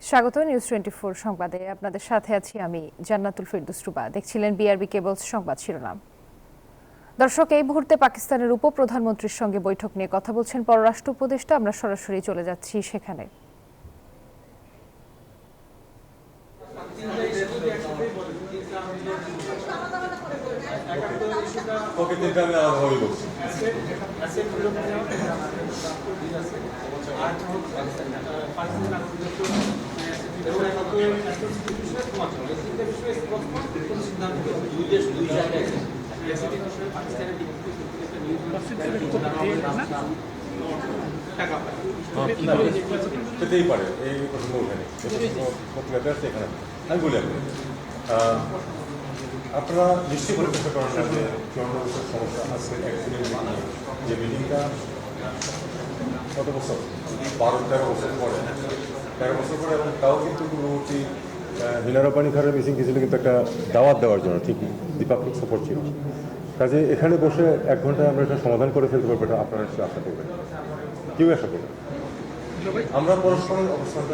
স্বাগত নিউজ 24 সংবাদে আপনাদের সাথে আছি আমি জান্নাতুল ফেরদৌস রুবা। দেখছিলেন বিআরবি কেবলস সংবাদ শিরোনাম। দর্শক, এই মুহূর্তে পাকিস্তানের উপপ্রধানমন্ত্রীর সঙ্গে বৈঠক নিয়ে কথা বলছেন পররাষ্ট্র উপদেষ্টা। আমরা সরাসরি চলে যাচ্ছি সেখানে। পেতেই পারে এই প্রসঙ্গ ওখানে এখানে আমি বলি আপনারা নিশ্চয়ই পরিপ্রেক্ষিত করেন না যে 54 বছর সমস্যা আছে একদিনের যে মিটিংটা কত বছর 12-13 বছর পরে 13 বছর পরে, এবং তাও কিন্তু পূর্ববর্তী মিনারা পানি খারের মিটিং ছিল কিন্তু একটা দাওয়াত দেওয়ার জন্য, ঠিক দ্বিপাক্ষিক সফর ছিল। কাজে এখানে বসে 1 ঘন্টায় আমরা এটা সমাধান করে ফেলতে পারবো, এটা আপনারা নিশ্চয়ই আশা করবেন, কেউ আশা করবেন। আমরা পরস্পরের অবস্থানটা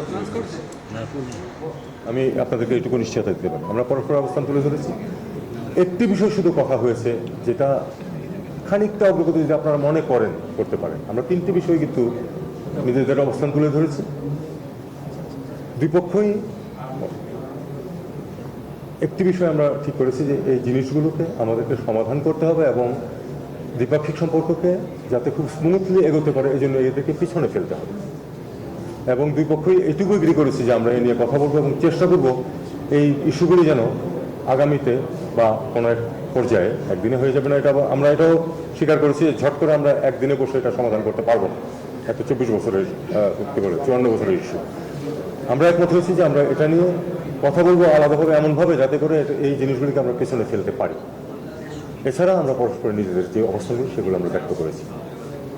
আমি আপনাদেরকে এইটুকু নিশ্চয়তা দিতে পারি, আমরা পরস্পর অবস্থান তুলে ধরেছি। একটি বিষয় শুধু কথা হয়েছে যেটা খানিকটা অগ্রগতি যদি আপনারা মনে করেন করতে পারেন। আমরা 3টি বিষয় কিন্তু নিজেদের অবস্থান তুলে ধরেছি। দুই পক্ষই একটি বিষয় আমরা ঠিক করেছি যে এই জিনিসগুলোকে আমাদেরকে সমাধান করতে হবে এবং দ্বিপাক্ষিক সম্পর্ককে যাতে খুব স্মুথলি এগোতে পারে এই জন্য এদেরকে পিছনে ফেলতে হবে। এবং দুই পক্ষই এটুকু এগ্রি করেছি যে আমরা এ নিয়ে কথা বলবো এবং চেষ্টা করব এই ইস্যুগুলি যেন আগামীতে বা কোনো এক পর্যায়ে, একদিনে হয়ে যাবে না এটা, আমরা এটাও স্বীকার করেছি যে ঝট করে আমরা একদিনে বসে এটা সমাধান করতে পারবো না। এত 24 বছরের 54 বছরের ইস্যু। আমরা একমত হয়েছি যে আমরা এটা নিয়ে কথা বলবো আলাদাভাবে, এমনভাবে যাতে করে এই জিনিসগুলিকে আমরা পেছনে ফেলতে পারি। এছাড়া আমরা পরস্পর নিজেদের যে অবস্থানগুলো সেগুলো আমরা ব্যক্ত করেছি।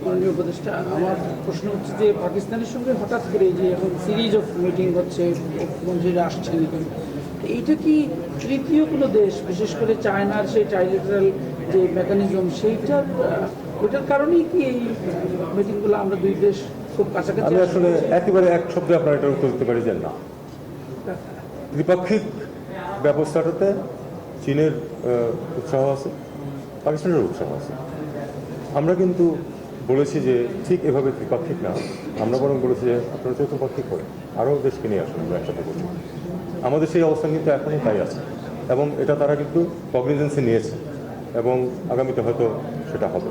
মাননীয় উপদেষ্টা, আমার প্রশ্ন হচ্ছে যে পাকিস্তানের সঙ্গে হঠাৎ করে যে এখন সিরিজ অফ মিটিং হচ্ছে, মন্ত্রীরা আসছেন, এইটা কি তৃতীয় কোনো দেশ, বিশেষ করে চায়নার সেই ট্রাইলেটারাল যে মেকানিজম ওইটার কারণেই কি এই মিটিংগুলো আমরা দুই দেশ খুব কাছাকাছি? আমি আসলে একেবারে এক শব্দে আপনার এটা উত্তর দিতে পারি যে না, দ্বিপাক্ষিক ব্যবস্থাটাতে চীনের উৎসাহ আছে, পাকিস্তানের উৎসাহ আছে। আমরা কিন্তু বলেছি যে ঠিক এভাবে দ্বিপাক্ষিক না, আমরা বরং বলেছি যে আপনারা চতুর্পাক্ষিক করেন, আরও দেশকে নিয়ে আসুন, আমরা একসাথে করছি। আমাদের সেই অবস্থান কিন্তু এখনই তাই আছে এবং এটা তারা কিন্তু কগনিজেন্সে নিয়েছে এবং আগামীতে হয়তো সেটা হবে।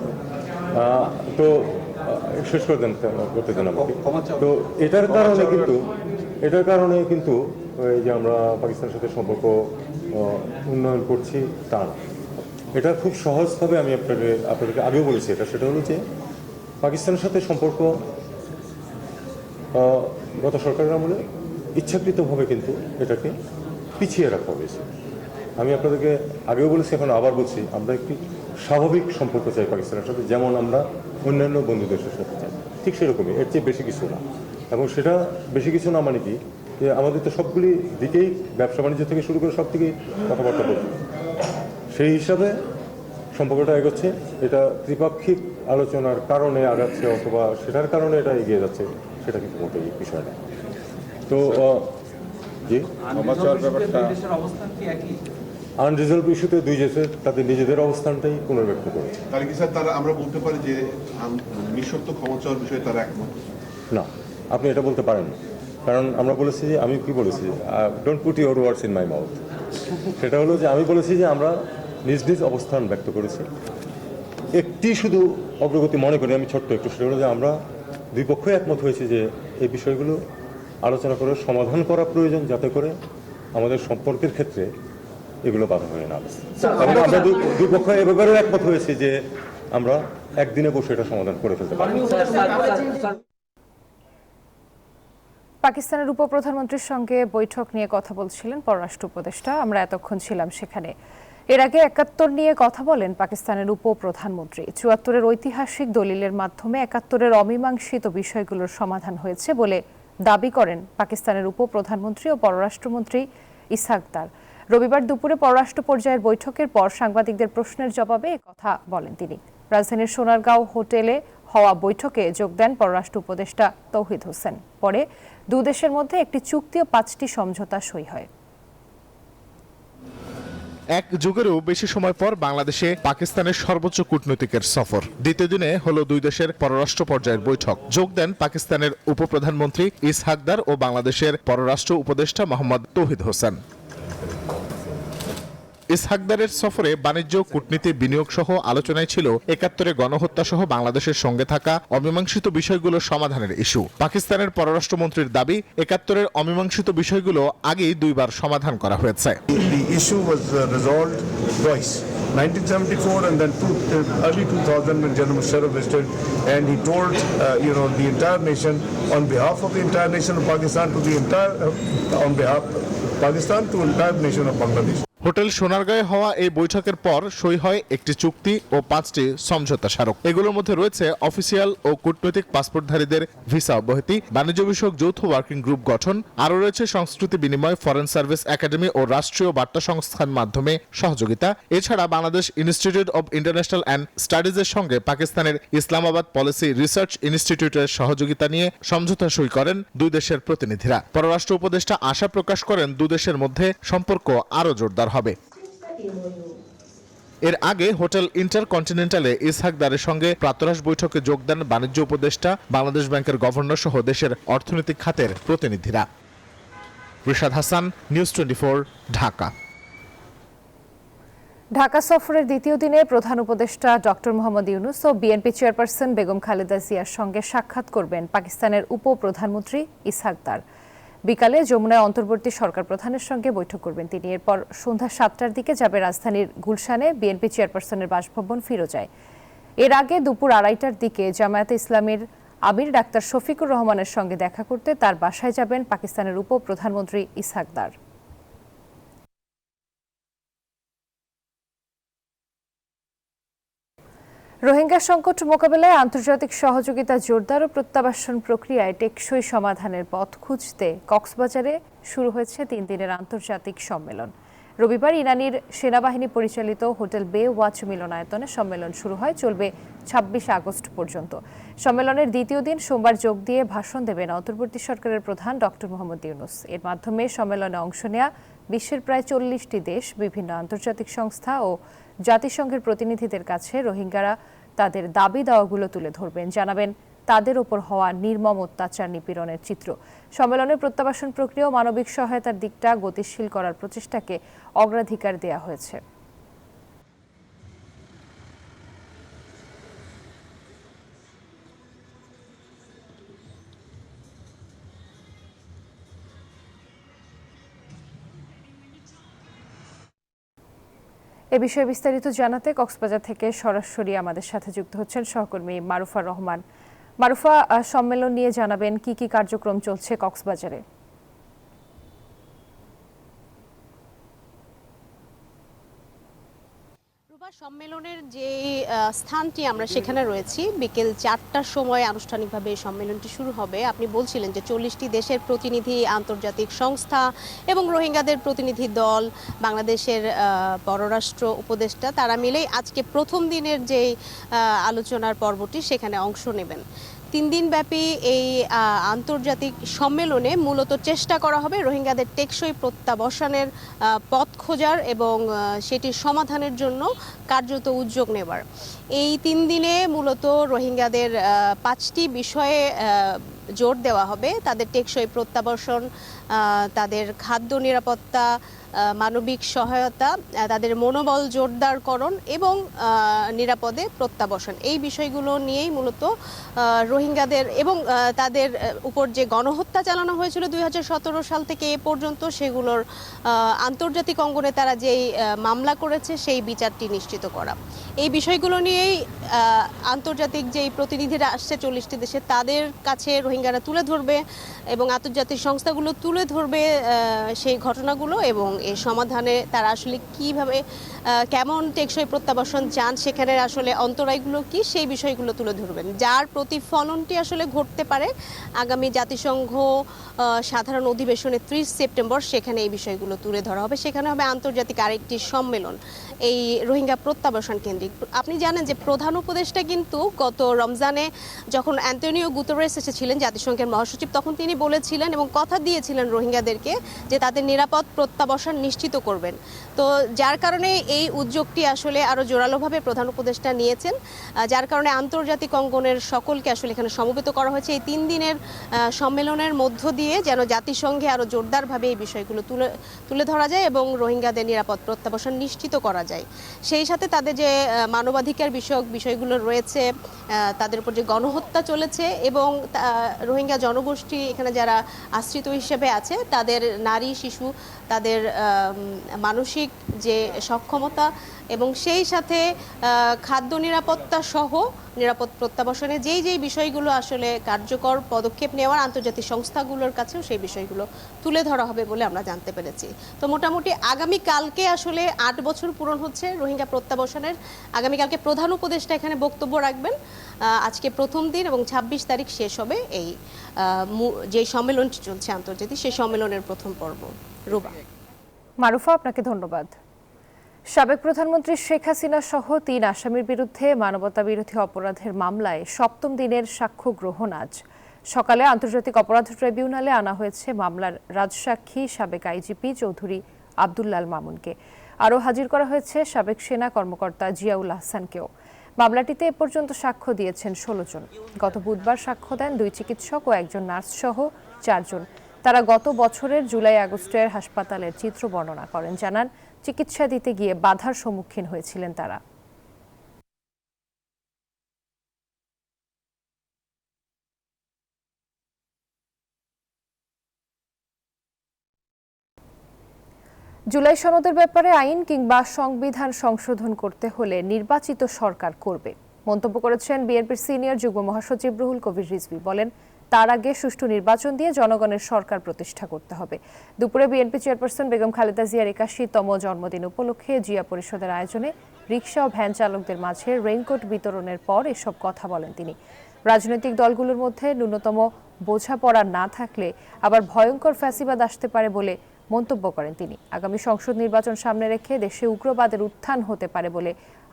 তো শেষ করে দেন, করতে দেন আমাকে। তো এটার কারণে কিন্তু এই যে আমরা পাকিস্তানের সাথে সম্পর্ক উন্নয়ন করছি তা না। এটা খুব সহজভাবে আমি আপনাদেরকে আগেও বলেছি, সেটা হলো যে পাকিস্তানের সাথে সম্পর্ক গত সরকারের আমলে ইচ্ছাকৃতভাবে কিন্তু এটাকে পিছিয়ে রাখা হয়েছে। আমি আপনাদেরকে আগেও বলেছি, এখন আবার বলছি, আমরা একটি স্বাভাবিক সম্পর্ক চাই পাকিস্তানের সাথে, যেমন আমরা অন্যান্য বন্ধু দেশের সাথে চাই, ঠিক সেরকমই, এর চেয়ে বেশি কিছু না। এবং সেটা বেশি কিছু না মানে কি, যে আমাদের তো সবগুলি দিকেই, ব্যবসা বাণিজ্য থেকে শুরু করে সব দিকেই কথাবার্তা বলছি, সেই হিসাবে সম্পর্কটা এগোচ্ছে। এটা ত্রিপাক্ষিক আলোচনার কারণে আগাচ্ছে অথবা সেটার কারণে এটা এগিয়ে যাচ্ছে, সেটা কিন্তু মোটেই বিষয় না। তো জি, আনরিজলভ ইস্যুতে দুই দেশের তাদের নিজেদের অবস্থানটাই পুনর্ব্যক্ত করেছে। তাহলে কি স্যার তারা, আমরা বলতে পারি যে নিঃশর্ত ক্ষমা চাওয়ার বিষয়ে তারা একমত? না, আপনি এটা বলতে পারেন না, কারণ আমরা বলেছি যে, আমি কি বলেছি, don't put your words in my mouth. সেটা হলো যে আমি বলেছি যে আমরা নিজ নিজ অবস্থান ব্যক্ত করেছি। একটি শুধু অগ্রগতি মনে করি আমি ছোট্ট একটু, সেটা হলো যে আমরা দুই পক্ষই একমত হয়েছি যে এই বিষয়গুলো আলোচনা করে সমাধান করা প্রয়োজন, যাতে করে আমাদের সম্পর্কের ক্ষেত্রে এগুলো বাধা হয়ে না আসে। এবং আমরা দুই পক্ষ এ ব্যাপারেও একমত হয়েছি যে আমরা একদিনে বসে এটা সমাধান করে ফেলতে পারি। পাকিস্তানের উপপ্রধানমন্ত্রীর সঙ্গে বৈঠক নিয়ে কথা বলছিলেন পররাষ্ট্র উপদেষ্টা। আমরা এতক্ষণ ছিলাম সেখানে। এর আগে 71 নিয়ে কথা বলেন পাকিস্তানের উপপ্রধানমন্ত্রী। 74-এর ঐতিহাসিক দলিলের মাধ্যমে 71-এর অমীমাংসিত বিষয়গুলোর সমাধান হয়েছে বলে দাবি করেন পাকিস্তানের উপপ্রধানমন্ত্রী ও পররাষ্ট্রমন্ত্রী ইসহাক দার। রবিবার দুপুরে পররাষ্ট্র পর্যায়ের বৈঠকের পর সাংবাদিকদের প্রশ্নের জবাবে একথা বলেন তিনি। রাজধানীর সোনারগাঁও হোটেলে হওয়া বৈঠকে যোগ দেন পররাষ্ট্র উপদেষ্টা তৌহিদ হোসেন। পরে দুই দেশের মধ্যে একটি চুক্তি ও 5টি সমঝোতা সই হয়। এক যুগেরও বেশি সময় পর বাংলাদেশে পাকিস্তানের সর্বোচ্চ কূটনীতিকের সফর। দ্বিতীয় দিনে হলো দুই দেশের পররাষ্ট্র পর্যায়ের বৈঠক। যোগ দেন পাকিস্তানের উপপ্রধানমন্ত্রী ইসহাকদার ও বাংলাদেশের পররাষ্ট্র উপদেষ্টা মোহাম্মদ তৌহিদ হোসেন। ইসহাকদারের সফরে বাণিজ্য, কূটনীতি, বিনিয়োগ সহ আলোচনায় ছিল ৭১ গণহত্যা সহ বাংলাদেশের সঙ্গে থাকা অমীমাংসিত বিষয়গুলো সমাধানের ইস্যু। পাকিস্তানের পররাষ্ট্রমন্ত্রীর দাবি, ৭১ অমীমাংসিত বিষয়গুলো আগেই দুইবার সমাধান করা হয়েছে। The issue was resolved twice, 1974 and then early 2000 when General Musharraf visited, and he told the entire nation on behalf of the entire nation of Pakistan to the entire on behalf of Pakistan to entire nation of Bangladesh. Hotel সোনারগাঁয়ে হওয়া এই বৈঠকের পর সই হয় একটি চুক্তি ও 5টি সমঝোতা স্মারক। এগুলোর মধ্যে রয়েছে অফিসিয়াল ও কূটনৈতিক পাসপোর্টধারীদের ভিসা অব্যাহতি, বাণিজ্য বিষয়ক যৌথ ওয়ার্কিং গ্রুপ গঠন, আরও রয়েছে সংস্কৃতি বিনিময়, ফরেন সার্ভিস একাডেমি ও রাষ্ট্রীয় বার্তা সংস্থার মাধ্যমে সহযোগিতা। এছাড়া Bangladesh institute of international and স্টাডিজের সঙ্গে পাকিস্তানের ইসলামাবাদ পলিসি রিসার্চ ইনস্টিটিউটের সহযোগিতা নিয়ে সমঝোতা সই করেন দুই দেশের প্রতিনিধিরা। পররাষ্ট্র উপদেষ্টা আশা প্রকাশ করেন দুই দেশের মধ্যে সম্পর্ক আরও জোরদার হবে। এর আগে হোটেল ইন্টারকন্টিনেন্টালে ইসহাকদারের সঙ্গে প্রাতরাশ বৈঠকে যোগ দেন বাণিজ্য উপদেষ্টা, বাংলাদেশ ব্যাংকের গভর্নর সহ দেশের অর্থনৈতিক খাতের প্রতিনিধিরা। রিশাদ হাসান, নিউজ 24, ঢাকা। ঢাকা সফরের দ্বিতীয় দিনে প্রধান উপদেষ্টা ডক্টর মোহাম্মদ ইউনূস ও বিএনপি চেয়ারপারসন বেগম খালেদা জিয়ার সঙ্গে সাক্ষাৎ করবেন পাকিস্তানের উপপ্রধানমন্ত্রী ইসহাকদার। বিকালে যমুনায় অন্তর্বর্তী সরকার প্রধানের সঙ্গে বৈঠক করবেন তিনি। এরপর সন্ধ্যা 7টার দিকে যাবে রাজধানীর গুলশানে বিএনপি চেয়ারপারসনের বাসভবন ফিরোজায়। এর আগে দুপুর 2:30টার দিকে জামায়াতে ইসলামীর আমির ডাক্তার শফিকুর রহমানের সঙ্গে দেখা করতে তার বাসায় যাবেন পাকিস্তানের উপপ্রধানমন্ত্রী ইসহাকদার। রোহিঙ্গা সংকট মোকাবিলায় আন্তর্জাতিক সহযোগিতা জোরদার ও প্রত্যাবাসন প্রক্রিয়ায় টেকসই সমাধানের পথ খুঁজতে কক্সবাজারে শুরু হয়েছে 3 দিনের আন্তর্জাতিক সম্মেলন। রবিবার ইরানির সেনাবাহিনী পরিচালিত হোটেল বে ওয়াচ মিলনায়তনে সম্মেলন শুরু হয়, চলবে 26 আগস্ট পর্যন্ত। সম্মেলনের দ্বিতীয় দিন সোমবার যোগ দিয়ে ভাষণ দেবেন অন্তর্বর্তী সরকারের প্রধান ডক্টর মোহাম্মদ ইউনূস। এর মাধ্যমে সম্মেলনে অংশ নেয়া বিশ্বের প্রায় 40টি দেশ, বিভিন্ন আন্তর্জাতিক সংস্থা ও জাতিসংঘের প্রতিনিধিদের কাছে রোহিঙ্গারা তাদের দাবি দাওয়াগুলো তুলে ধরবেন, জানাবেন তাদের ওপর হওয়া নির্মম অত্যাচার, নিপীড়নের চিত্র। সম্মেলনে প্রত্যাবাসন প্রক্রিয়া ও মানবিক সহায়তার দিকটা গতিশীল করার প্রচেষ্টাকে অগ্রাধিকার দেয়া হয়েছে। এ বিষয়ে বিস্তারিত জানাতে কক্সবাজার থেকে সরাসরি আমাদের সাথে যুক্ত হচ্ছেন সহকর্মী মারুফা রহমান। মারুফা, সম্মেলন নিয়ে জানাবেন কি কি কার্যক্রম চলছে কক্সবাজারে? সম্মেলনের যে স্থানটি আমরা সেখানে রয়েছি, বিকেল 4টার সময় আনুষ্ঠানিকভাবে সম্মেলনটি শুরু হবে। আপনি বলছিলেন যে 40টি দেশের প্রতিনিধি, আন্তর্জাতিক সংস্থা এবং রোহিঙ্গাদের প্রতিনিধি দল, বাংলাদেশের পররাষ্ট্র উপদেষ্টা, তারা মিলেই আজকে প্রথম দিনের যে আলোচনার পর্বটি সেখানে অংশ নেবেন। 3 দিন ব্যাপী এই আন্তর্জাতিক সম্মেলনে মূলত চেষ্টা করা হবে রোহিঙ্গাদের টেকসই প্রত্যাবাসনের পথ খোঁজার এবং সেটির সমাধানের জন্য কার্যত উদ্যোগ নেবার। এই 3 দিনে মূলত রোহিঙ্গাদের 5টি বিষয়ে জোর দেওয়া হবে: তাদের টেকসই প্রত্যাবাসন, তাদের খাদ্য নিরাপত্তা, মানবিক সহায়তা, তাদের মনোবল জোরদারকরণ এবং নিরাপদে প্রত্যাবাসন। এই বিষয়গুলো নিয়েই মূলত রোহিঙ্গাদের এবং তাদের উপর যে গণহত্যা চালানো হয়েছিল 2017 সাল থেকে এ পর্যন্ত, সেগুলোর আন্তর্জাতিক অঙ্গনে তারা যেই মামলা করেছে সেই বিচারটি নিশ্চিত করা। এই বিষয়গুলো নিয়েই আন্তর্জাতিক যেই প্রতিনিধিরা আসছে 40টি দেশে, তাদের কাছে রোহিঙ্গারা তুলে ধরবে এবং আন্তর্জাতিক সংস্থাগুলো তুলে ধরবে সেই ঘটনাগুলো এবং এই সমাধানে তারা আসলে কিভাবে কেমন টেকসই প্রত্যাবাসন চান, সেখানে আসলে অন্তরায়গুলো কি, সেই বিষয়গুলো তুলে ধরবেন, যার প্রতিফলনটি আসলে ঘটতে পারে আগামী জাতিসংঘ সাধারণ অধিবেশনে 30 সেপ্টেম্বর। সেখানে এই বিষয়গুলো তুলে ধরা হবে। সেখানে হবে আন্তর্জাতিক আরেকটি সম্মেলন এই রোহিঙ্গা প্রত্যাবাসন কেন্দ্রিক। আপনি জানেন যে প্রধান উপদেষ্টা কিন্তু গত রমজানে যখন অ্যান্টোনিও গুতেরেস এসেছিলেন জাতিসংঘের মহাসচিব, তখন তিনি বলেছিলেন এবং কথা দিয়েছিলেন রোহিঙ্গাদেরকে যে তাদের নিরাপদ প্রত্যাবাসন নিশ্চিত করবেন। তো যার কারণে এই উদ্যোগটি আসলে আরও জোরালোভাবে প্রধান উপদেষ্টা নিয়েছেন, যার কারণে আন্তর্জাতিক অঙ্গনের সকলকে আসলে এখানে সমবেত করা হয়েছে। এই 3 দিনের সম্মেলনের মধ্য দিয়ে যেন জাতিসংঘে আরও জোরদারভাবে এই বিষয়গুলো তুলে ধরা যায় এবং রোহিঙ্গাদের নিরাপদ প্রত্যাবাসন নিশ্চিত করা যায়। সেই সাথে তাদের যে মানবাধিকার বিষয়গুলো রয়েছে, তাদের উপর যে গণহত্যা চলেছে এবং রোহিঙ্গা জনগোষ্ঠী এখানে যারা আশ্রিত হিসেবে আছে, তাদের নারী শিশু, তাদের মানসিক যে সক্ষমতা এবং সেই সাথে খাদ্য নিরাপত্তা সহ নিরাপদ প্রত্যাবাসনে যেই বিষয়গুলো আসলে কার্যকর পদক্ষেপ নেওয়ার আন্তর্জাতিক সংস্থাগুলোর কাছেও সেই বিষয়গুলো তুলে ধরা হবে বলে আমরা জানতে পেরেছি। তো মোটামুটি আগামীকালকে আসলে 8 বছর পূরণ হচ্ছে রোহিঙ্গা প্রত্যাবাসনের। আগামীকালকে প্রধান উপদেষ্টা এখানে বক্তব্য রাখবেন। আজকে প্রথম দিন এবং 26 তারিখ শেষ হবে এই যে সম্মেলনটি চলছে আন্তর্জাতিক, সেই সম্মেলনের প্রথম পর্ব। রুবা। মারুফা, আপনাকে ধন্যবাদ। সাবেক প্রধানমন্ত্রী শেখ হাসিনা সহ 3 আসামির বিরুদ্ধে মানবতাবিরোধী অপরাধের মামলায় 7ম দিনের সাক্ষ্য গ্রহণ আজ সকালে আন্তর্জাতিক অপরাধ ট্রাইব্যুনালে আনা হয়েছে মামলার রাজসাক্ষী সাবেক আইজিপি চৌধুরী আব্দুল্লাল মামুনকে। আরও হাজির করা হয়েছে সাবেক সেনা কর্মকর্তা জিয়াউল আহসানকেও। মামলাটিতে এ পর্যন্ত সাক্ষ্য দিয়েছেন 16 জন। গত বুধবার সাক্ষ্য দেন 2 চিকিৎসক ও 1 নার্স সহ 4 জন। তারা গত বছরের জুলাই আগস্টের হাসপাতালের চিত্র বর্ণনা করেন, জানান চিকিৎসা দিতে গিয়ে বাধার সম্মুখীন হয়েছিলেন তারা। জুলাই সনদের ব্যাপারে আইন কিংবা সংবিধান সংশোধন করতে হলে নির্বাচিত সরকার করবে মন্তব্য করেছেন বিএনপির সিনিয়র যুগ্ম মহাসচিব রুহুল কবির রিজভী। বলেন, তার আগে সুষ্ঠু নির্বাচন দিয়ে জনগণের সরকার প্রতিষ্ঠা করতে হবে। দুপুরে বিএনপি চেয়ারপারসন বেগম খালেদা জিয়ার 81তম জন্মদিন উপলক্ষে জিয়া পরিষদের আয়োজনে রিকশা ও ভ্যান চালকদের মাঝে রেইনকোট বিতরণের পর এসব কথা বলেন তিনি। রাজনৈতিক দলগুলোর মধ্যে ন্যূনতম বোঝাপড়া না থাকলে আবার ভয়ঙ্কর ফ্যাসিবাদ আসতে পারে বলে মন্তব্য করেন তিনি। আগামী সংসদ নির্বাচন সামনে রেখে দেশে উগ্রবাদের উত্থান হতে পারে বলে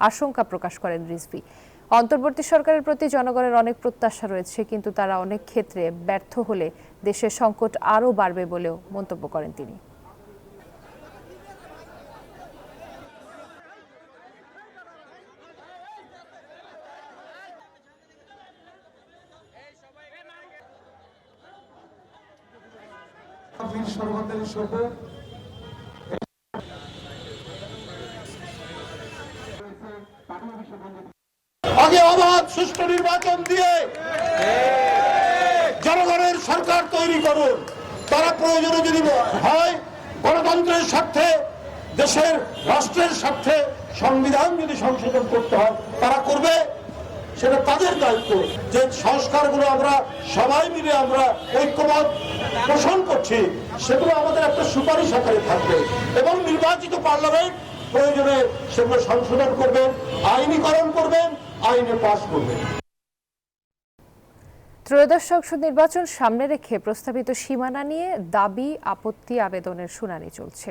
আশঙ্কা প্রকাশ করেন রিজভী। অন্তর্বর্তী সরকারের প্রতি জনগণের অনেক প্রত্যাশা রয়েছে, কিন্তু তারা অনেক ক্ষেত্রে ব্যর্থ হলে দেশের সংকট আরও বাড়বে বলেও মন্তব্য করেন তিনি। আগে অবাধ সুষ্ঠু নির্বাচন দিয়ে জনগণের সরকার তৈরি করুন। তারা প্রয়োজনে যদি হয় গণতন্ত্রের স্বার্থে, দেশের রাষ্ট্রের স্বার্থে সংবিধান যদি সংশোধন করতে হয় তারা করবে, সেটা তাদের দায়িত্ব। যে সংস্কারগুলো আমরা সবাই মিলে আমরা ঐক্যমত পোষণ করছি, সেগুলো আমাদের একটা সুপারিশ আকারে থাকবে এবং নির্বাচিত পার্লামেন্ট প্রয়োজনে সেগুলো সংশোধন করবেন, আইনীকরণ করবেন, আইনে পাস করবেন। ত্রয়োদশ সংসদ নির্বাচন সামনে রেখে প্রস্তাবিত সীমানা নিয়ে দাবি আপত্তি আবেদনের শুনানি চলছে।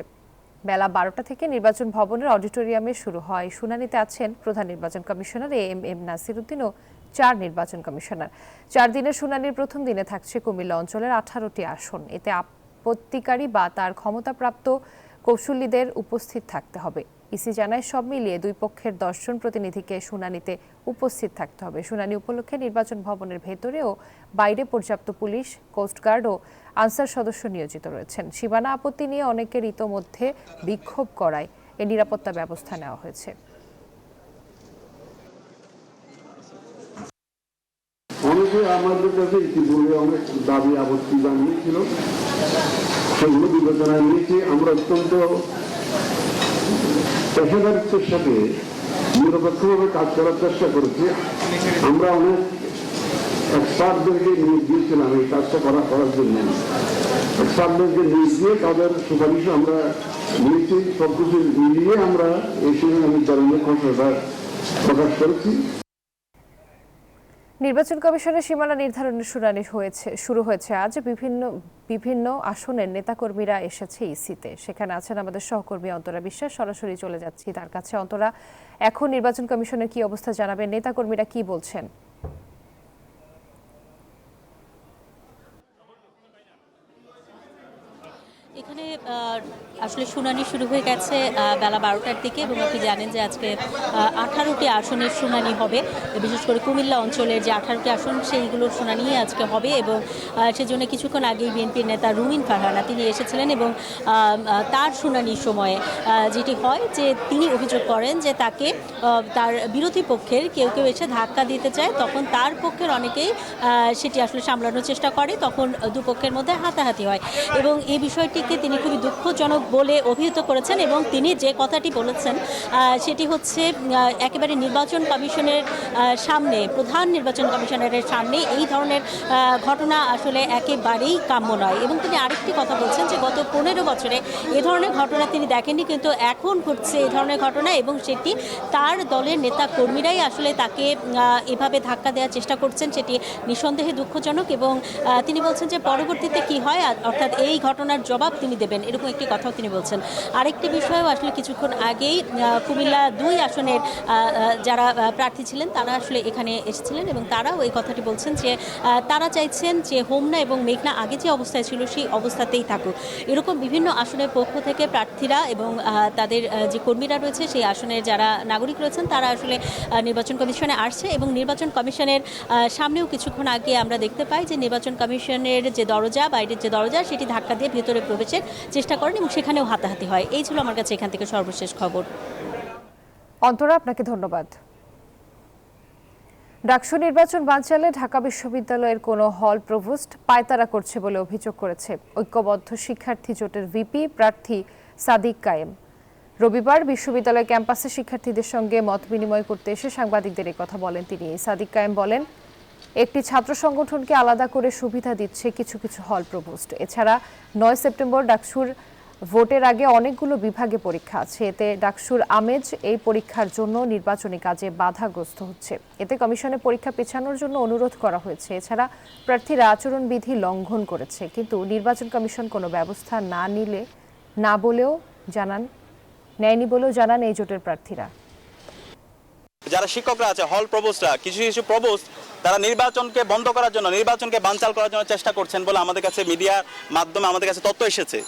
বেলা 12টা থেকে নির্বাচন ভবনের অডিটোরিয়ামে শুরু হয়। শুনানিতে আছেন প্রধান নির্বাচন কমিশনার এম নাসির উদ্দিন ও 4 নির্বাচন কমিশনার। 4 দিনের শুনানির প্রথম দিনে থাকছে কুমিল্লা অঞ্চলের 18টি আসন। এতে আপত্তিকারী বা তার ক্ষমতাপ্রাপ্ত কৌশলীদের উপস্থিত থাকতে হবে। ইসি জানায়, সব মিলিয়ে 2 পক্ষের 10 জন প্রতিনিধিকে শুনানিতে উপস্থিত থাকতে হবে। শুনানি উপলক্ষে নির্বাচন ভবনের ভেতরে ও বাইরে পর্যাপ্ত পুলিশ, কোস্টগার্ড ও আনসার সদস্য নিয়োজিত রয়েছেন। সীমানা আপত্তি নিয়ে অনেকের ইতোমধ্যে বিক্ষোভ করায় এ নিরাপত্তা ব্যবস্থা নেওয়া হয়েছে। অনেকে আমাদের কাছে ইতিপূর্বে অনেক দাবি আপত্তি জানিয়েছিল, সেগুলো বিবেচনায় নিয়েছি। আমরা অত্যন্ত পেশাদারিত্বের সাথে নিরপেক্ষভাবে কাজ করার চেষ্টা করেছি। আমরা অনেক এক্সপার্টদেরকে নিয়োগ দিয়েছিলাম এই কাজটা করার জন্য। এক্সপার্টদেরকে নিয়োগ দিয়ে তাদের সুপারিশ আমরা নিয়েছি, সবকিছু মিলিয়ে আমরা এই সময় আমি দলের ঘোষণাটা প্রকাশ করেছি। নির্বাচন কমিশনের সীমানা নির্ধারণের শুনানি শুরু হয়েছে আজ। বিভিন্ন আসনের নেতাকর্মীরা এসেছে ইসিতে। সেখানে আছেন আমাদের সহকর্মী অন্তরা বিশ্বাস। সরাসরি চলে যাচ্ছি তার কাছে। অন্তরা, এখন নির্বাচন কমিশনের কি অবস্থা জানাবেন? নেতাকর্মীরা কি বলছেন? এখানে আসলে শুনানি শুরু হয়ে গেছে বেলা 12টার দিকে, এবং আপনি জানেন যে আজকে 18টি আসনের শুনানি হবে। বিশেষ করে কুমিল্লা অঞ্চলের যে 18টি আসন সেইগুলোর শুনানি আজকে হবে, এবং সেজন্য কিছুক্ষণ আগেই বিএনপির নেতা রুমিন ফারহানা তিনি এসেছিলেন, এবং তার শুনানির সময়ে যেটি হয় যে তিনি অভিযোগ করেন যে তাকে তার বিরোধী পক্ষের কেউ এসে ধাক্কা দিতে চায়, তখন তার পক্ষের অনেকেই সেটি আসলে সামলানোর চেষ্টা করে, তখন দুপক্ষের মধ্যে হাতাহাতি হয়, এবং এই বিষয়টি তিনি খুবই দুঃখজনক বলে অভিহিত করেছেন। এবং তিনি যে কথাটি বলেছেন সেটি হচ্ছে একেবারে নির্বাচন কমিশনের সামনে, প্রধান নির্বাচন কমিশনারের সামনে এই ধরনের ঘটনা আসলে একেবারেই কাম্য নয়। এবং তিনি আরেকটি কথা বলছেন যে গত 15 বছরে এ ধরনের ঘটনা তিনি দেখেননি, কিন্তু এখন ঘটছে এই ধরনের ঘটনা, এবং সেটি তার দলের নেতা কর্মীরাই আসলে তাকে এভাবে ধাক্কা দেওয়ার চেষ্টা করছেন, সেটি নিঃসন্দেহে দুঃখজনক। এবং তিনি বলছেন যে পরবর্তীতে কি হয়, অর্থাৎ এই ঘটনার জবাব তিনি দেবেন, এরকম একটি কথাও তিনি বলছেন। আরেকটি বিষয়ও আসলে কিছুক্ষণ আগেই কুমিল্লা 2 আসনের যারা প্রার্থী ছিলেন তারা আসলে এখানে এসেছিলেন, এবং তারাও এই কথাটি বলছেন যে তারা চাইছেন যে হোমনা এবং মেঘনা আগে যে অবস্থায় ছিল সেই অবস্থাতেই থাকুক। এরকম বিভিন্ন আসনের পক্ষ থেকে প্রার্থীরা এবং তাদের যে কর্মীরা রয়েছে সেই আসনের যারা নাগরিক রয়েছেন তারা আসলে নির্বাচন কমিশনে আসছে, এবং নির্বাচন কমিশনের সামনেও কিছুক্ষণ আগে আমরা দেখতে পাই যে নির্বাচন কমিশনের যে দরজা, বাইরের যে দরজা, সেটি ধাক্কা দিয়ে ভেতরে প্রবেশের চেষ্টা করেন, এবং সেখানেও হাতাহাতি হয়। এই ছিল আমার কাছে এখান থেকে সর্বশেষ খবর। অন্তরা, আপনাকে ধন্যবাদ। ডাকসু নির্বাচন বানচালে ঢাকা বিশ্ববিদ্যালয়ের কোনো হল প্রভোস্ট পায়তারা করছে বলে অভিযোগ করেছে ঐক্যবদ্ধ শিক্ষার্থী জোটের ভিপি প্রার্থী সাদিক কায়েম। রবিবার বিশ্ববিদ্যালয় ক্যাম্পাসে শিক্ষার্থীদের সঙ্গে মত বিনিময় করতে এসে সাংবাদিকদের এই কথা বলেন তিনি। সাদিক কায়েম বলেন, একটি ছাত্র সংগঠনকে আলাদা করে সুবিধা দিচ্ছে কিছু হল প্রভোস্ট। এছাড়া 9 সেপ্টেম্বর ডাকসুর ভোটের আগে অনেকগুলো বিভাগে পরীক্ষা আছে। এতে ডাকসুর আমেজ এই পরীক্ষার জন্য নির্বাচনী কাজে বাধাগ্রস্ত হচ্ছে। এতে কমিশনে পরীক্ষা পেছানোর জন্য অনুরোধ করা হয়েছে। এছাড়া প্রার্থীরা আচরণবিধি লঙ্ঘন করেছে, কিন্তু নির্বাচন কমিশন কোনো ব্যবস্থা নেয়নি বলেও জানান এই জোটের প্রার্থীরা। যারা শিক্ষকরা আছে, হল প্রভোস্টরা, কিছু প্রভোস্ট তারা নির্বাচনকে বন্ধ করার জন্য, নির্বাচনকে বানচাল করার জন্য চেষ্টা করছেন বলে আমাদের কাছে মিডিয়ার মাধ্যমে আমাদের কাছে তথ্য এসেছে।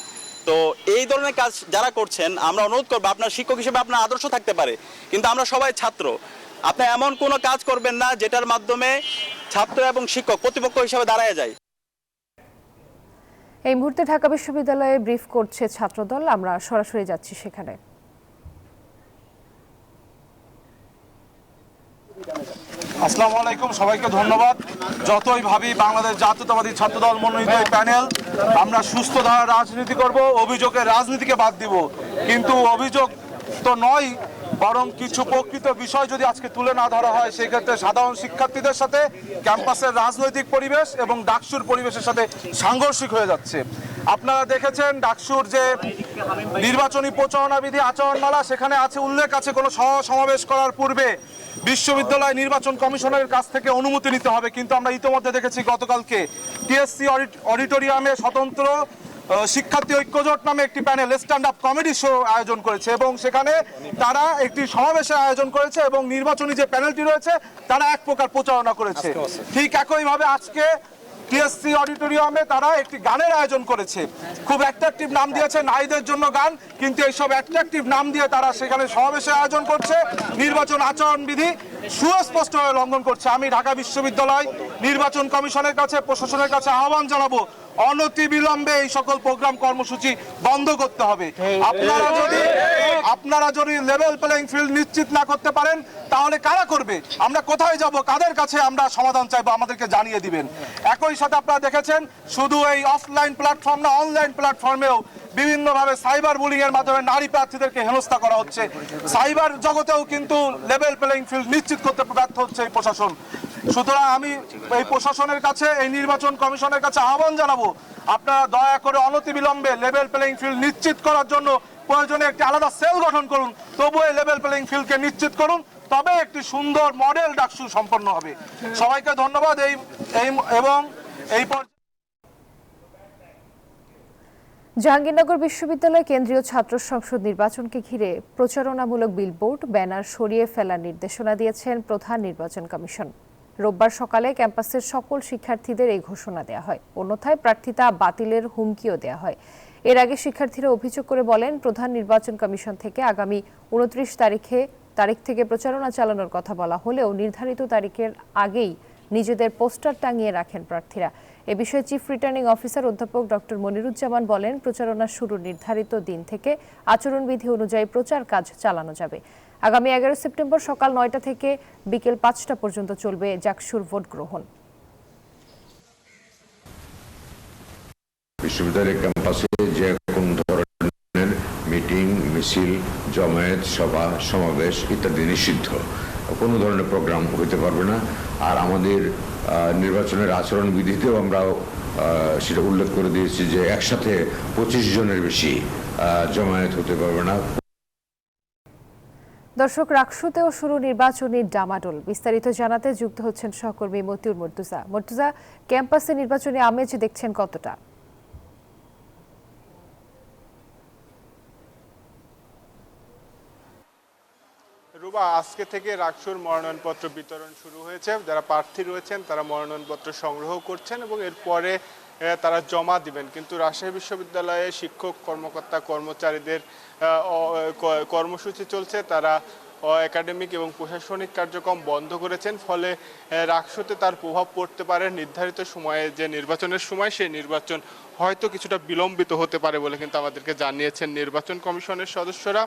তো এই ধরনের কাজ যারা করছেন আমরা অনুরোধ করবো, আপনার শিক্ষক হিসেবে আপনার আদর্শ থাকতে পারে, কিন্তু আমরা সবাই ছাত্র। আপনি এমন কোনো কাজ করবেন না যেটার মাধ্যমে ছাত্র এবং শিক্ষক প্রতিপক্ষ হিসেবে দাঁড়ায় যায়। এই মুহূর্তে ঢাকা বিশ্ববিদ্যালয়ে ব্রিফ করছে ছাত্রদল। আমরা সরাসরি যাচ্ছি সেখানে। আসসালামু আলাইকুম, সবাইকে ধন্যবাদ। যতই ভাবি বাংলাদেশ জাতীয়তাবাদী ছাত্রদল মনোনীত এই প্যানেল, আমরা সুস্থ ধারার রাজনীতি করব, অভিযোগের রাজনীতিকে বাদ দিব। কিন্তু অভিযোগ তো নয়, বরং কিছু প্রকৃত বিষয় যদি আজকে তুলে না ধরা হয়, সেক্ষেত্রে সাধারণ শিক্ষার্থীদের সাথে ক্যাম্পাসের রাজনৈতিক পরিবেশ এবং ডাকসুর পরিবেশের সাথে সাংঘর্ষিক হয়ে যাচ্ছে। আপনারা দেখেছেন ডাকসুর যে নির্বাচনী প্রচারণা বিধি আচরণমালা, সেখানে আছে উল্লেখ আছে কোনো সমাবেশ করার পূর্বে বিশ্ববিদ্যালয় নির্বাচন কমিশনের কাছ থেকে অনুমতি নিতে হবে। কিন্তু আমরা ইতিমধ্যে দেখেছি গতকালকে টিএসসি অডিটোরিয়ামে স্বতন্ত্র শিক্ষার্থী ঐক্যজোট নামে একটি panel stand up comedy show আয়োজন করেছে, এবং সেখানে তারা একটি সমাবেশের আয়োজন করেছে, এবং নির্বাচনী যে প্যানেলটি রয়েছে তারা এক প্রকার প্রচারণা করেছে। ঠিক একইভাবে আজকে টিএসসি অডিটোরিয়ামে তারা একটি গানের আয়োজন করেছে, খুব অ্যাট্রাকটিভ নাম দিয়েছে নারীদের জন্য গান, কিন্তু এইসব অ্যাট্রাকটিভ নাম দিয়ে তারা সেখানে সমাবেশের আয়োজন করছে, নির্বাচন আচরণবিধি সুস্পষ্টভাবে লঙ্ঘন করছে। আমি ঢাকা বিশ্ববিদ্যালয় নির্বাচন কমিশনের কাছে, প্রশাসনের কাছে আহ্বান জানাবো, অনতিবিলম্বে এই সকল প্রোগ্রাম কর্মসূচি বন্ধ করতে হবে। আপনারা যদি লেভেল প্লেইং ফিল্ড নিশ্চিত না করতে পারেন তাহলে কারা করবে? আমরা কোথায় যাব? কাদের কাছে আমরা সমাধান চাইবো? আমাদেরকে জানিয়ে দিবেন। একই সাথে আপনারা দেখেছেন শুধু এই অফলাইন প্ল্যাটফর্ম না, অনলাইন প্ল্যাটফর্মেও বিভিন্নভাবে সাইবার বুলিং এর মাধ্যমে নারী প্রার্থীদেরকে হেনস্থা করা হচ্ছে। সাইবার জগতেও কিন্তু লেভেল প্লেইং ফিল্ড নিশ্চিত করতে ব্যর্থ হচ্ছে এই প্রশাসন। সুতরাং আমি এই প্রশাসনের কাছে, এই নির্বাচন কমিশনের কাছে আহ্বান জানাবো, আপনারা দয়া করে অনতিবিলম্বে লেভেল প্লেইং ফিল্ড নিশ্চিত করার জন্য প্রয়োজনে একটি আলাদা সেল গঠন করুন, তবু এই লেভেল প্লেইং ফিল্ডকে নিশ্চিত করুন, তবে একটি সুন্দর মডেল ডাকসু সম্পন্ন হবে। সবাইকে ধন্যবাদ। জাহাঙ্গীরনগর বিশ্ববিদ্যালয় কেন্দ্রীয় ছাত্র সংসদ নির্বাচনকে ঘিরে প্রচারণামূলক বিলবোর্ড, ব্যানার সরিয়ে ফেলার নির্দেশনা দিয়েছেন প্রধান নির্বাচন কমিশন। রোববার সকালে ক্যাম্পাসের সকল শিক্ষার্থীদের এই ঘোষণা দেওয়া হয়। অন্যথায় প্রার্থিতা বাতিলের হুমকিও দেওয়া হয়। এর আগে শিক্ষার্থীরা অভিযোগ করে বলেন, প্রধান নির্বাচন কমিশন থেকে আগামী 29 তারিখ থেকে প্রচারণা চালানোর কথা বলা হলেও নির্ধারিত তারিখের আগেই নিজেদের পোস্টার টাঙিয়ে রাখেন প্রার্থীরা। এ বিষয়ে চিফ রিটার্নিং অফিসার অধ্যাপক ডক্টর মনিরুজ্জামান বলেন, প্রচারণা শুরুর নির্ধারিত দিন থেকে আচরণবিধি অনুযায়ী প্রচার কাজ চালানো যাবে। আগামী 11 সেপ্টেম্বর সকাল 9টা থেকে বিকেল 5টা পর্যন্ত চলবে জাকসুর ভোট গ্রহণ। বিশ্ববিদ্যালয়ের ক্যাম্পাসে যে কোনো ধরনের মিটিং, মিছিল, জমায়েত, সভা, সমাবেশ ইত্যাদি নিষিদ্ধ। কোনো ধরনের প্রোগ্রাম হইতে পারবে না। আর আমাদের নির্বাচনের আচরণ বিধিতেও আমরা সেটা উল্লেখ করে দিয়েছি যে একসাথে 25 জনের বেশি জমায়েত হতে পারবে না। দর্শক, রাকসুতেও শুরু নির্বাচনী ডামাডোল। বিস্তারিত জানাতে যুক্ত হচ্ছেন সহকর্মী মতিউর মর্তুজা। মর্তুজা, ক্যাম্পাসে নির্বাচনী আমেজ দেখছেন কতটা? রুবা, আজকে থেকে রাকসুর মনোনয়নপত্র বিতরণ শুরু হয়েছে। যারা প্রার্থী রয়েছেন তারা মনোনয়নপত্র সংগ্রহ করছেন এবং এরপরে তারা জমা দিবেন। কিন্তু রাজশাহী বিশ্ববিদ্যালয়ে শিক্ষক, কর্মকর্তা, কর্মচারীদের কর্মসূচি চলছে। তারা একাডেমিক এবং প্রশাসনিক কার্যক্রম বন্ধ করেছেন। ফলে রাকসুতে তার প্রভাব পড়তে পারে। নির্ধারিত সময়ে যে নির্বাচনের সময়, সেই নির্বাচন হয়তো কিছুটা বিলম্বিত হতে পারে বলে কিন্তু আমাদেরকে জানিয়েছেন নির্বাচন কমিশনের সদস্যরা।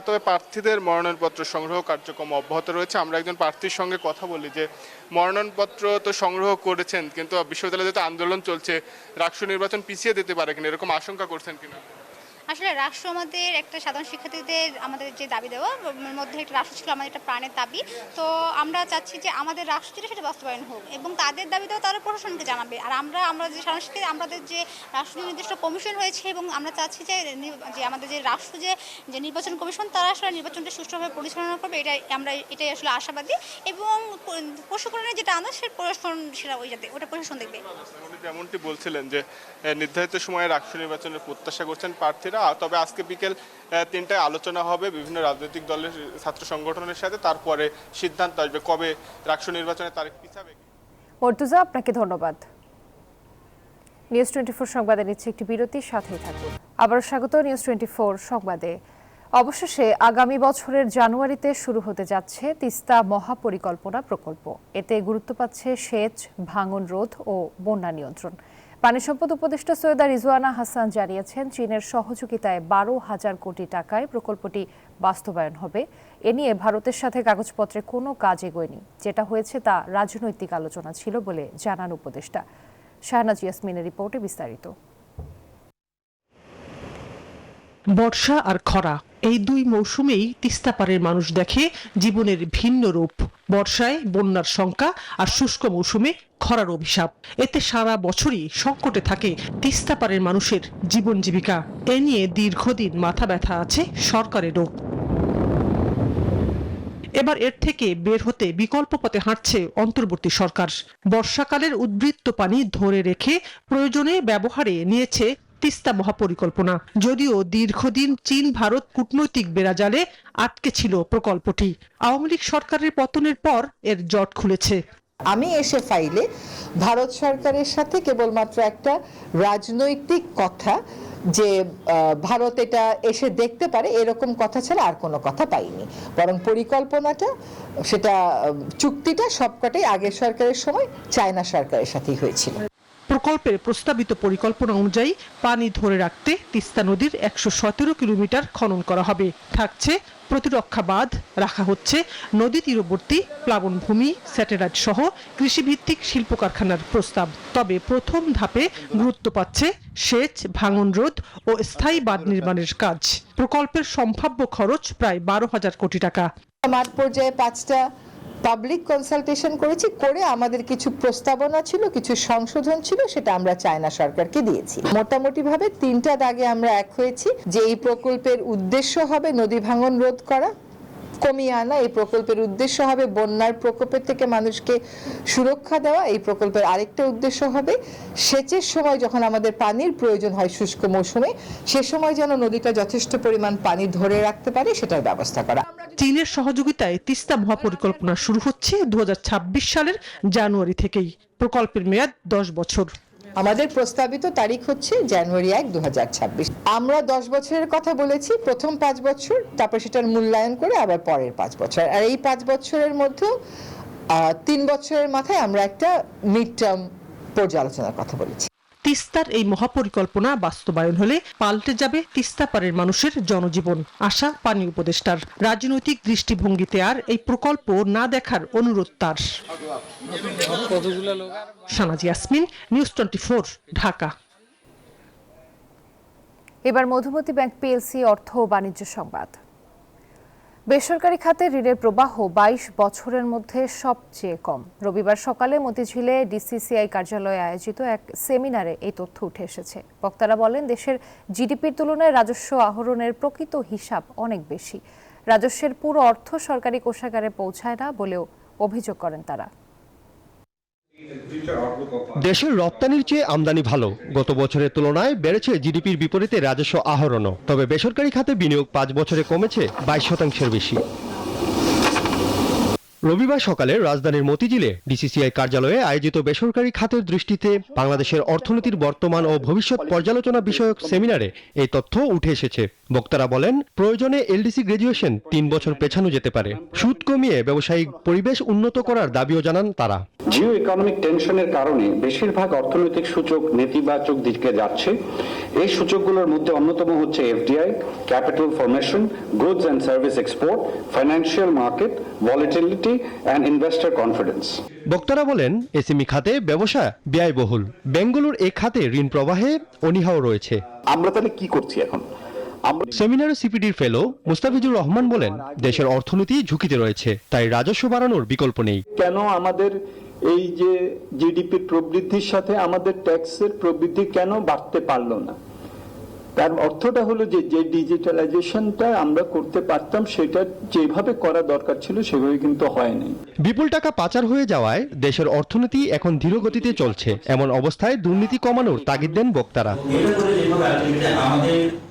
তবে প্রার্থীদের মনোনয়নপত্র সংগ্রহ কার্যক্রম অব্যাহত রয়েছে। আমরা একজন প্রার্থীর সঙ্গে কথা বলি যে মনোনয়নপত্র তো সংগ্রহ করেছেন, কিন্তু বিশ্ববিদ্যালয়ে যেহেতু আন্দোলন চলছে, রাকসু নির্বাচন পিছিয়ে দিতে পারে কিনা, এরকম আশঙ্কা করছেন কিনা? আসলে রাষ্ট্র আমাদের একটা সাধারণ শিক্ষার্থীদের আমাদের যে দাবি দেওয়া মধ্যে একটা রাষ্ট্র ছিল আমাদের একটা প্রাণের দাবি। তো আমরা চাচ্ছি যে আমাদের রাষ্ট্র যেটা সেটা বাস্তবায়ন হোক এবং তাদের দাবি দেওয়া তারা প্রশাসনকে জানাবে। আর আমরা যে সাধারণ শিক্ষার্থী, আমাদের যে রাষ্ট্রীয় নির্দিষ্ট কমিশন হয়েছে এবং আমরা চাচ্ছি যে আমাদের যে রাষ্ট্র যে নির্বাচন কমিশন, তারা আসলে নির্বাচনটা সুষ্ঠুভাবে পরিচালনা করবে। এটাই আসলে আশাবাদী। এবং প্রশাসনের যেটা আনা সে প্রশাসন সেটা ওটা প্রশাসন দেখবে। যেমনটি বলছিলেন যে নির্ধারিত সময়ে রাকসু নির্বাচনের প্রত্যাশা করছেন প্রার্থীরা। তবে আজকে বিকেল 3টায় আলোচনা হবে বিভিন্ন রাজনৈতিক দলের ছাত্র সংগঠনের সাথে, তারপরে সিদ্ধান্ত আসবে কবে রাকসু নির্বাচনের তারিখ পিছাবে। মর্তুজা, আপনাকে ধন্যবাদ। নিউজ 24 সংবাদে নিচ্ছে একটি বিরতির সাথেই থাকুন। আবার স্বাগত নিউজ 24 সংবাদে। অবশেষে আগামী বছরের জানুয়ারিতে শুরু হতে যাচ্ছে তিস্তা মহাপরিকল্পনা প্রকল্প। এতে গুরুত্ব পাচ্ছে সেচ, ভাঙন রোধ ও বন্যা নিয়ন্ত্রণ। পানি সম্পদ উপদেষ্টা সৈয়দা রিজওয়ানা হাসান জানিয়েছেন, চীনের সহযোগিতায় 12,000 কোটি টাকায় প্রকল্পটি বাস্তবায়ন হবে। এ নিয়ে ভারতের সাথে কাগজপত্রে কোনো কাজ এগোয়নি। যেটা হয়েছে তা রাজনৈতিক আলোচনা ছিল বলে জানান উপদেষ্টা। শাহনাজ ইয়াসমিনের রিপোর্টে বিস্তারিত। বর্ষা আর খরা, এই দুই মৌসুমেই তিস্তা পারের মানুষ দেখে জীবনের ভিন্ন রূপ। বর্ষায় বন্যার শঙ্কা আর শুষ্ক মৌসুমে খরার অভিশাপ। এতে সারা বছরই সংকটে থাকে তিস্তা পারের মানুষের জীবন জীবিকা। এ নিয়ে দীর্ঘদিন মাথা ব্যথা আছে সরকারেরও। এবার এর থেকে বের হতে বিকল্প পথে হাঁটছে অন্তর্বর্তী সরকার। বর্ষাকালের উদ্বৃত্ত পানি ধরে রেখে প্রয়োজনে ব্যবহারে নিয়েছে তিস্তা মহাপরিকল্পনা। যদিও দীর্ঘদিন চীন ভারত কূটনৈতিক বেড়াজালে আটকে ছিল প্রকল্পটি। আওয়ামী লীগ সরকারের পতনের পর এর জট খুলেছে। আমি এসে ফাইলে ভারত সরকারের সাথে কেবলমাত্র একটা রাজনৈতিক কথা যে ভারত এটা এসে দেখতে পারে, এরকম কথা ছাড়া আর কোনো কথা পাইনি। বরং পরিকল্পনাটা, সেটা চুক্তিটা সবকটাই আগের সরকারের সময় চায়না সরকারের সাথেই হয়েছিল। প্রকল্পের প্রস্তাবিত পরিকল্পনা অনুযায়ী পানি ধরে রাখতে তিস্তা নদীর 117 কিলোমিটার খনন করা হবে। থাকছে প্রতিরক্ষা বাঁধ, রাখা হচ্ছে নদী তীরবর্তী প্লাবনভূমি, স্যাটেলাইট সহ কৃষিভিত্তিক শিল্প কারখানার প্রস্তাব। তবে প্রথম ধাপে গুরুত্ব পাচ্ছে সেচ, ভাঙন রোধ ও স্থায়ী বাঁধ নির্মাণের কাজ। প্রকল্পের সম্ভাব্য খরচ প্রায় 12,000 কোটি টাকা। মাঠ পর্যায়ে 5টা পাবলিক কনসালটেশন করেছি, করে আমাদের কিছু প্রস্তাবনা ছিল, কিছু সংশোধন ছিল, সেটা আমরা চায়না সরকারকে দিয়েছি। মোটামুটিভাবে 3টা দাগে আমরা এক হয়েছি যে এই প্রকল্পের উদ্দেশ্য হবে নদী ভাঙন রোধ করা, কমিয়ে আনা। এই প্রকল্পের উদ্দেশ্য হবে বন্যার প্রকোপের থেকে মানুষকে সুরক্ষা দেওয়া। এই প্রকল্পের আরেকটা উদ্দেশ্য হবে সেচের সময় যখন আমাদের পানির প্রয়োজন হয় শুষ্ক মৌসুমে, সে সময় যেন নদীটা যথেষ্ট পরিমাণ পানি ধরে রাখতে পারে সেটার ব্যবস্থা করা। চীনের সহযোগিতায় তিস্তা মহাপরিকল্পনা শুরু হচ্ছে 2026 সালের জানুয়ারি থেকেই। প্রকল্পের মেয়াদ 10 বছর। আমাদের প্রস্তাবিত তারিখ হচ্ছে জানুয়ারি 1, 2026। আমরা 10 বছরের কথা বলেছি, প্রথম 5 বছর, তারপর সেটার মূল্যায়ন করে আবার পরের 5 বছর। আর এই 5 বছরের মধ্যে 3 বছরের মাথায় আমরা একটা মিড টার্ম পর্যালোচনার কথা বলেছি। তিস্তার এই মহাপরিকল্পনা বাস্তবায়ন হলে পাল্টে যাবে তিস্তা পাড়ের মানুষের জনজীবন। আশা পানি উপদেষ্টার। রাজনৈতিক দৃষ্টিভঙ্গিতে আর এই প্রকল্প না দেখার অনুরোধ তার। সানাজি ইয়াসমিন, নিউজ 24, ঢাকা। এবার মধুমতি ব্যাংক পিএলসি অর্থ ও বাণিজ্য সংবাদ। বেসরকারি খাতে ঋণের প্রবাহ 22 বছরের মধ্যে সবচেয়ে কম। রবিবার সকালে মতিঝিলে ডিসিসিআই কার্যালয়ে আয়োজিত এক সেমিনারে এই তথ্য উঠে এসেছে। বক্তারা বলেন, দেশের জিডিপির তুলনায় রাজস্ব আহরণের প্রকৃত হিসাব অনেক বেশি। রাজস্বের পুরো অর্থ সরকারি কোষাগারে পৌঁছায় না বলেও অভিযোগ করেন তারা। দেশের রপ্তানির চেয়ে আমদানি ভালো। গত বছরের তুলনায় বেড়েছে জিডিপির বিপরীতে রাজস্ব আহরণও। তবে বেসরকারি খাতে বিনিয়োগ 5 বছরে কমেছে 22% বেশি। রবিবার সকালে রাজধানীর মতিঝিলে ডিসিসিআই কার্যালয়ে আয়োজিত বেসরকারি খাতের দৃষ্টিতে বাংলাদেশের অর্থনীতির বর্তমান ও ভবিষ্যৎ পর্যালোচনা বিষয়ক সেমিনারে এই তথ্য উঠে এসেছে। বক্তারা বলেন, প্রয়োজনে এলডিসি গ্র্যাজুয়েশন 3 বছর পেছানো যেতে পারে। সুদ কমিয়ে ব্যবসায়িক পরিবেশ উন্নত করার দাবিও জানান তারা। জিও ইকোনমিক টেনশনের কারণে বেশিরভাগ অর্থনৈতিক সূচক নেতিবাচক দিকে যাচ্ছে। এই সূচকগুলোর মধ্যে অন্যতম হচ্ছে FDI, capital formation, goods and service export, financial market, volatility and investor confidence. বক্তারা বলেন, এসএমই খাতে ব্যবসা ব্যয়বহুল। ব্যাংকগুলোর এ খাতে ঋণ প্রবাহে অনীহাও রয়েছে। আমরা তাহলে কি করছি এখন? সেমিনারে সিপিডির ফেলো মুস্তাফিজুর রহমান বলেন, দেশের অর্থনীতি ঝুঁকিতে রয়েছে, তাই রাজস্ব বাড়ানোর বিকল্প নেই। কেন আমাদের এই যে জিডিপির প্রবৃদ্ধির সাথে আমাদের ট্যাক্সের প্রবৃদ্ধি কেন বাড়তে পারলো না? তার অর্থটা হলো যে ডিজিটালাইজেশনটা আমরা করতে পারতাম, সেটা যেভাবে করা দরকার ছিল সেভাবে কিন্তু হয়নি। বিপুল টাকা পাচার হয়ে যাওয়ায় দেশের অর্থনীতি এখন ধীর গতিতে চলছে। এমন অবস্থায় দুর্নীতি কমানোর তাগিদ দেন বক্তারা।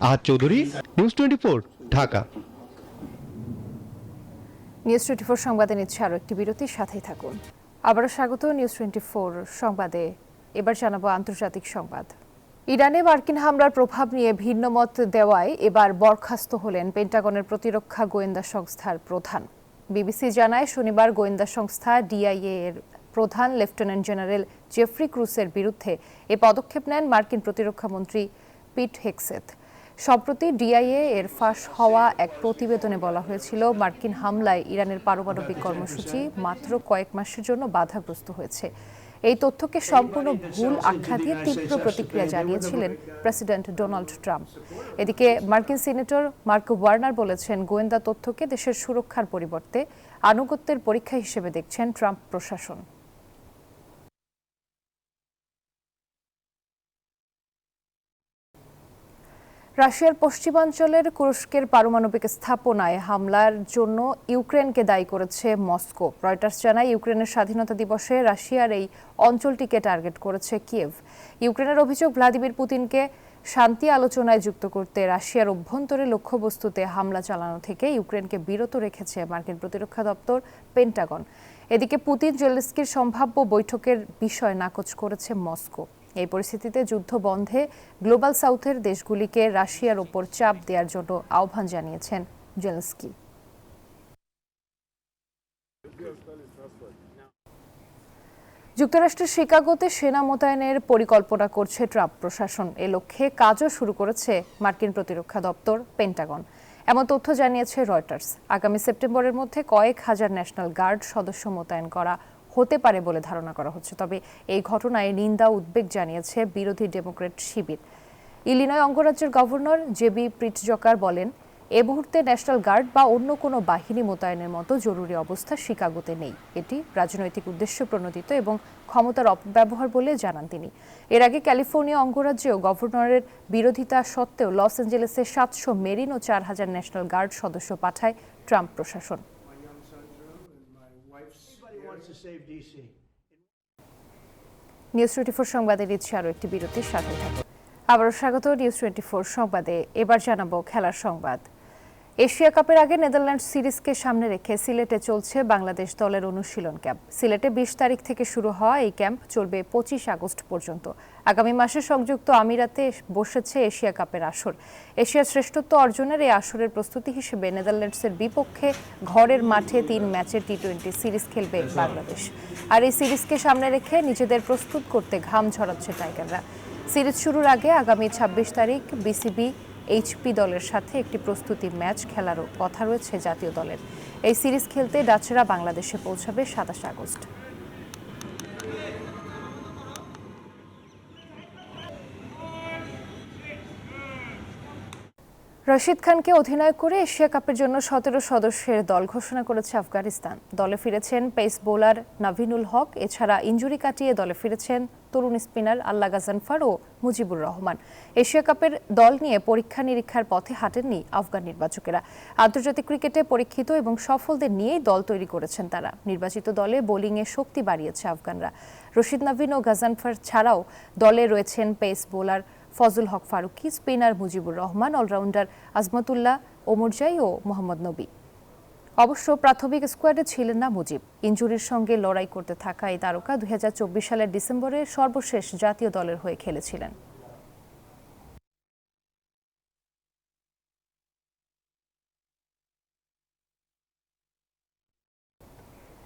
আহাদ চৌধুরী, নিউজ 24, ঢাকা। নিউজ 24 সংবাদে নিচ্ছে আরও একটি বিরতির সাথেই থাকুন। আবারও স্বাগত নিউজ 24 সংবাদে। এবার জানাবো আন্তর্জাতিক সংবাদ। ইরানে মার্কিন হামলার প্রভাব নিয়ে ভিন্ন মত দেওয়ায় এবার বরখাস্ত হলেন পেন্টাগনের প্রতিরক্ষা গোয়েন্দা সংস্থার প্রধান। বিবিসি জানায়, শনিবার গোয়েন্দা সংস্থা ডিআইএ এর প্রধান লেফটেন্যান্ট জেনারেল জেফ্রি ক্রুসের বিরুদ্ধে এ পদক্ষেপ নেন মার্কিন প্রতিরক্ষা মন্ত্রী পিট হেগসেথ। সম্প্রতি ডিআইএ এর ফাঁস হওয়া এক প্রতিবেদনে বলা হয়েছিল, মার্কিন হামলায় ইরানের পারমাণবিক কর্মসূচি মাত্র কয়েক মাসের জন্য বাধাগ্রস্ত হয়েছে। এই তথ্যকে সম্পূর্ণ ভুল আখ্যা দিয়ে তীব্র প্রতিক্রিয়া জানিয়েছিলেন প্রেসিডেন্ট ডোনাল্ড ট্রাম্প। এদিকে মার্কিন সিনেটর মার্ক ওয়ার্নার বলেছেন, গোয়েন্দা তথ্যকে দেশের সুরক্ষার পরিবর্তে আনুগত্যের পরীক্ষা হিসেবে দেখছেন ট্রাম্প প্রশাসন। রাশিয়ার পশ্চিমাঞ্চলের কুরস্কের পারমাণবিক স্থাপনায় হামলার জন্য ইউক্রেনকে দায়ী করেছে মস্কো। রয়টার্স জানায়, ইউক্রেনের স্বাধীনতা দিবসে রাশিয়ার এই অঞ্চলটিকে টার্গেট করেছে কিয়েভ। ইউক্রেনের অভিযোগ, ভ্লাদিমির পুতিনকে শান্তি আলোচনায় যুক্ত করতে রাশিয়ার অভ্যন্তরে লক্ষ্যবস্তুতে হামলা চালানো থেকে ইউক্রেনকে বিরত রেখেছে মার্কিন প্রতিরক্ষা দপ্তর পেন্টাগন। এদিকে পুতিন জেলেনস্কির সম্ভাব্য বৈঠকের বিষয় নাকচ করেছে মস্কো। এই পরিস্থিতিতে যুদ্ধ বন্ধে গ্লোবাল সাউথের দেশগুলিকে রাশিয়ার ওপর চাপ দেওয়ার জন্য আহ্বান জানিয়েছেন জেলেনস্কি। যুক্তরাষ্ট্রের শিকাগোতে সেনা মোতায়েনের পরিকল্পনা করছে ট্রাম্প প্রশাসন। এ লক্ষ্যে কাজও শুরু করেছে মার্কিন প্রতিরক্ষা দপ্তর পেন্টাগন। এমন তথ্য জানিয়েছে রয়টার্স। আগামী সেপ্টেম্বরের মধ্যে কয়েক হাজার ন্যাশনাল গার্ড সদস্য মোতায়েন করা হতে পারে বলে ধারণা করা হচ্ছে। তবে এই ঘটনায় নিন্দা উদ্বেগ জানিয়েছে বিরোধী ডেমোক্র্যাট শিবির। ইলিনয় অঙ্গরাজ্যের গভর্নর জেবি প্রিটজকার বলেন, এ মুহূর্তে ন্যাশনাল গার্ড বা অন্য কোনো বাহিনী মোতায়েনের মতো জরুরি অবস্থা শিকাগোতে নেই। এটি রাজনৈতিক উদ্দেশ্য প্রণোদিত এবং ক্ষমতার অপব্যবহার বলে জানান তিনি। এর আগে ক্যালিফোর্নিয়া অঙ্গরাজ্যেও গভর্নরের বিরোধিতা সত্ত্বেও লস অ্যাঞ্জেলেসে ৭০০ মেরিন ও ৪,০০০ ন্যাশনাল গার্ড সদস্য পাঠায় ট্রাম্প প্রশাসন। নিউজ 24 সংবাদে দিচ্ছে আরও একটি বিরতির সাথে থাকুন। আবারও স্বাগত নিউজ 24 সংবাদে। এবার জানাবো খেলার সংবাদ। এশিয়া কাপের আগে নেদারল্যান্ডস সিরিজকে সামনে রেখে সিলেটে চলছে বাংলাদেশ দলের অনুশীলন ক্যাম্প। সিলেটে ২০ তারিখ থেকে শুরু হওয়া এই ক্যাম্প চলবে ২৫ আগস্ট পর্যন্ত। আগামী মাসে সংযুক্ত আমিরাতে বসেছে এশিয়া কাপের আসর। এশিয়ার শ্রেষ্ঠত্ব অর্জনের এই আসরের প্রস্তুতি হিসেবে নেদারল্যান্ডসের বিপক্ষে ঘরের মাঠে ৩ ম্যাচের টি-20 সিরিজ খেলবে বাংলাদেশ। আর এই সিরিজকে সামনে রেখে নিজেদের প্রস্তুত করতে ঘাম ঝরাচ্ছে টাইগাররা। সিরিজ শুরুর আগে আগামী ২৬ তারিখ বিসিবি এইচপি দলের সাথে একটি প্রস্তুতি ম্যাচ খেলারও কথা রয়েছে জাতীয় দলের। এই সিরিজ খেলতে ডাচরা বাংলাদেশে পৌঁছাবে ২৭ আগস্ট। রশিদ খানকে অধিনায়ক করে এশিয়া কাপের জন্য ১৭ সদস্যের দল ঘোষণা করেছে আফগানিস্তান। দলে ফিরেছেন পেস বোলার নাভিনুল হক, এছাড়া ইনজুরি কাটিয়ে দলে ফিরেছেন তরুণ স্পিনার আল্লাহ গাজানফার ও মুজিবুর রহমান। এশিয়া কাপের দল নিয়ে পরীক্ষা নিরীক্ষার পথে হাঁটেননি আফগান নির্বাচকেরা। আন্তর্জাতিক ক্রিকেটে পরীক্ষিত এবং সফলদের নিয়েই দল তৈরি করেছেন তারা। নির্বাচিত দলে বোলিংয়ে শক্তি বাড়িয়েছে আফগানরা। রশিদ নবীন ও গাজানফার ছাড়াও দলে রয়েছেন পেস বোলার ফজল হক ফারুকি, স্পিনার মুজিবুর রহমান, অলরাউন্ডার আজমতুল্লাহ ওমরজাই ও মোহাম্মদ নবী। অবশ্য প্রাথমিক স্কোয়াডে ছিলেন না মুজিব। ইনজুরির সঙ্গে লড়াই করতে থাকা এই তারকা ২০২৪ সালের ডিসেম্বরে সর্বশেষ জাতীয় দলের হয়ে খেলেছিলেন।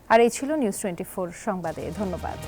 আর এই ছিল নিউজ 24 সংবাদে। ধন্যবাদ।